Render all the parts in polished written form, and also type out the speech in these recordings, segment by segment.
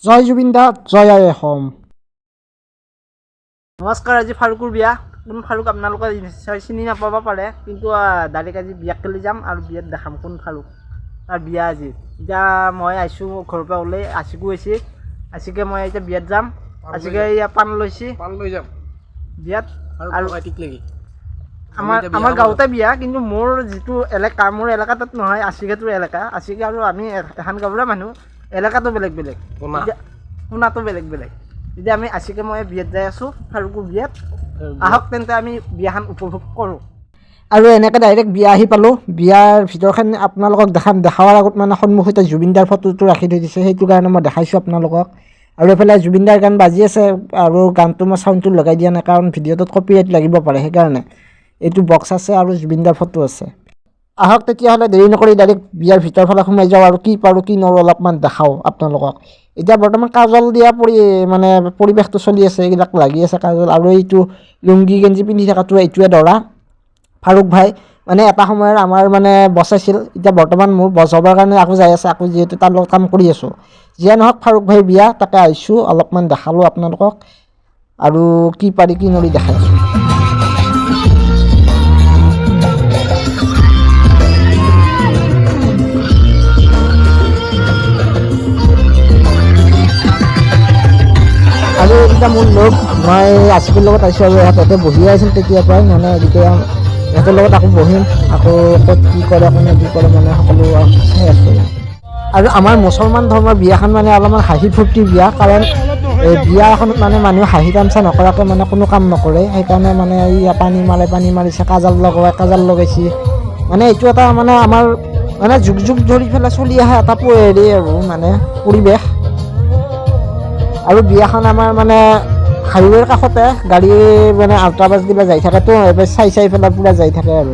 জয় জুবিন দা, জয় আই অসম। নমস্কাৰ। আজি ফাৰুকৰ বিয়া। কোন ফাৰুক আপোনালোকে নিশ্চয় চিনি নাপাব পাৰে, কিন্তু ডাইৰেক্ট আজি বিয়াক কেলি যাম আৰু বিয়াত দেখাম কোন ফাৰুক। তাৰ বিয়া আজি। এতিয়া মই আহিছোঁ ঘৰৰ পৰা ওলাই, আছিকো আহিছে। আছিকে মই এতিয়া বিয়াত যাম। আছিকে ইয়াত পাণ লৈছে, পাণ লৈ যাম বিয়াত। আৰু ঠিক নেকি? আমাৰ গাঁৱতে বিয়া, কিন্তু মোৰ যিটো এলেকা, মোৰ এলেকা তাত নহয়, আছিকাটোৰ এলেকা। আছিকে আৰু আমি এখন গাঁৱৰে মানুহ, এলেকাটো বেলেগ বেলেগ, শুনাটো বেলেগ বেলেগ। এতিয়া আমি আছিকে মই বিয়াত যাই আছোঁ, ফাৰুকৰ বিয়াত। আহক তেন্তে আমি বিয়াখন উপভোগ কৰোঁ। আৰু এনেকৈ ডাইৰেক্ট বিয়া আহি পালোঁ। বিয়াৰ ভিতৰখন আপোনালোকক দেখাৱাৰ আগত মানে সন্মুখতে জুবিনদাৰ ফটোটো ৰাখি থৈ দিছে, সেইটো কাৰণে মই দেখাইছোঁ আপোনালোকক। আৰু এইফালে জুবিনদাৰ গান বাজি আছে, আৰু গানটো মই চাউণ্ডটো লগাই দিয়া নাই, কাৰণ ভিডিঅ'টোত কপিৰাইট লাগিব পাৰে, সেইকাৰণে। এইটো বক্স আছে আৰু জুবিনদাৰ ফটো আছে। আহক তেতিয়াহ'লে দেৰি নকৰি ডাইৰেক্ট বিয়াৰ ভিতৰ ফালে সোমাই যাওঁ, আৰু কি পাৰোঁ কি নোৱাৰোঁ অলপমান দেখাওঁ আপোনালোকক। এতিয়া বৰ্তমান কাজল দিয়া মানে পৰিৱেশটো চলি আছে, এইবিলাক লাগি আছে কাজল। আৰু এইটো লুংগি গেঞ্জি পিন্ধি থকাটো এইটোৱে দৰা ফাৰুক ভাই। মানে এটা সময়ৰ আমাৰ মানে বছ আছিল, এতিয়া বৰ্তমান মোৰ বছ হ'বৰ কাৰণে আকৌ যাই আছে, আকৌ যিহেতু তাৰ লগত কাম কৰি আছোঁ। যিয়ে নহওক ফাৰুক ভাইৰ বিয়া, তাকে আহিছোঁ, অলপমান দেখালোঁ আপোনালোকক, আৰু কি পাৰি কি নৰি দেখাই আছোঁ। আৰু এইকেইটা মোৰ লগ, মই আছিফৰ লগত আহিছোঁ, আৰু ইহঁতে বহিয়ে আছিল তেতিয়াৰ পৰাই। মানে যেতিয়া ইহঁতৰ লগত আকৌ বহিম, আকৌ ক'ত কি কৰে কোনে কি কৰে মানে সকলো চাই আছোঁ। আৰু আমাৰ মুছলমান ধৰ্মৰ বিয়াখন মানে অলপমান হাঁহি ফূৰ্তিৰ বিয়া, কাৰণ এই বিয়া এখনত মানে মানুহে হাঁহি তামচা নকৰাকৈ মানে কোনো কাম নকৰে। সেইকাৰণে মানে পানী মাৰিছে, কাজল লগাইছে। মানে এইটো এটা মানে আমাৰ মানে যুগ যুগ ধৰি পেলাই চলি অহা এটা হেৰি আৰু মানে পৰিৱেশ। আৰু বিয়াখন আমাৰ মানে হাইৱেৰ কাষতে, গাড়ী মানে আল্ট্ৰাবাছবিলাক যাই থাকেতো, এইবাৰ চাই পেলাই পূৰা যাই থাকে। আৰু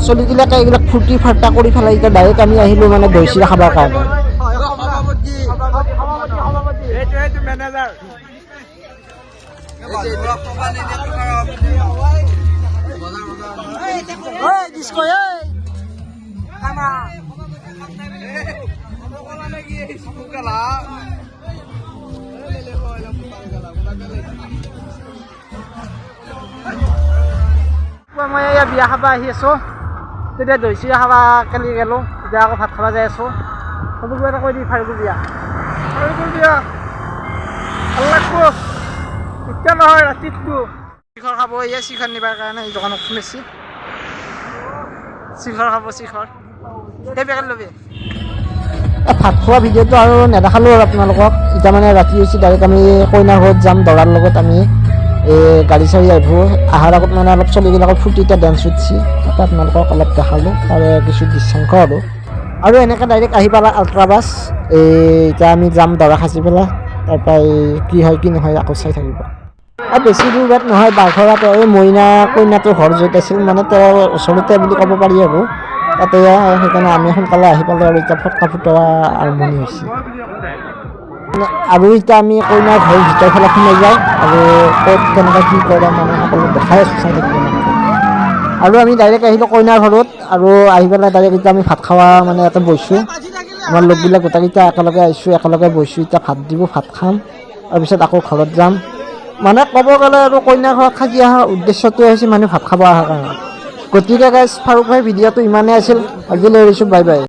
চলিবিলাকে এইবিলাক ফূৰ্তি ফাৰ্তা কৰি পেলাই এতিয়া ডাইৰেক্ট আমি আহিলোঁ মানে দৈ চিৰা খাবৰ কাৰণে। মই এয়া বিয়া খাব আহি আছোঁ, তেতিয়া দৈ চিৰা খাব কালি গ'লোঁ, এতিয়া আকৌ ভাত খাব যাই আছোঁ। সবক এটা কৈ দি ফাৰুকৰ বিয়া ভাল লাগব, এতিয়া নহয় ৰাতিটো। শিখৰ খাব, এয়া শিখৰ নিবাৰ কাৰণে এই দোকানত খুলিছে। শিখৰ খাব, শিখৰ সেই পেকেট ল'বি। ভাত খোৱা ভিডিঅ'টো আৰু নেদেখালোঁ আৰু আপোনালোকক। এতিয়া মানে ৰাতি হৈছে, ডাইৰেক্ট আমি কইনাৰ ঘৰত যাম। দৰাৰ লগত আমি গাড়ী চাড়ী আহিব, অহাৰ আগত মানে অলপ চলিবিলাকৰ ফূৰ্তিতে ডেন্স উঠিছে, তাতে আপোনালোকক অলপ দেখালোঁ, তাৰে কিছু দৃশ্যাংশ। আৰু এনেকৈ ডাইৰেক্ট আহি পালা আল্ট্ৰাবাছ। এতিয়া আমি যাম দৰা সাজি পেলাই, তাৰপৰা কি হয় কি নহয় আকৌ চাই থাকিব। আৰু বেছি দূৰ বাট নহয়, বাঘৰাতে এই কইনাটোৰ ঘৰ য'ত আছিল, মানে তেওঁৰ ওচৰতে বুলি ক'ব পাৰি। আৰু তাতে সেইকাৰণে আমি সোনকালে আহি পালোঁ, আৰু এতিয়া ফটকা ফুটোৱা আৰম্ভণি হৈছে। আৰু এতিয়া আমি কইনাৰ ঘৰৰ ভিতৰ ফালে সোমাই যাওঁ, আৰু ক'ত কেনেকৈ কি কৰে মানে সকলো দেখাই আছোঁ, চাই থাকিব মানে। আৰু আমি ডাইৰেক্ট আহিলোঁ কইনাৰ ঘৰত, আৰু আহি পেলাই ডাইৰেক্ট এতিয়া আমি ভাত খাৱা মানে ইয়াতে বহিছোঁ। আমাৰ লগবিলাক গোটেইকেইটা একেলগে আহিছোঁ, একেলগে বহিছোঁ। এতিয়া ভাত দিব, ভাত খাম, তাৰপিছত আকৌ ঘৰত যাম। মানে ক'ব গ'লে আৰু কইনাৰ ঘৰত সাজি অহাৰ উদ্দেশ্যটোৱে হৈছে মানে ভাত খাব অহাৰ কাৰণে। গতিকে গাইজ, ফাৰুক ভাই ভিডিঅ'টো ইমানেই আছিল, আজিলৈ এৰিছোঁ, বাই বাই।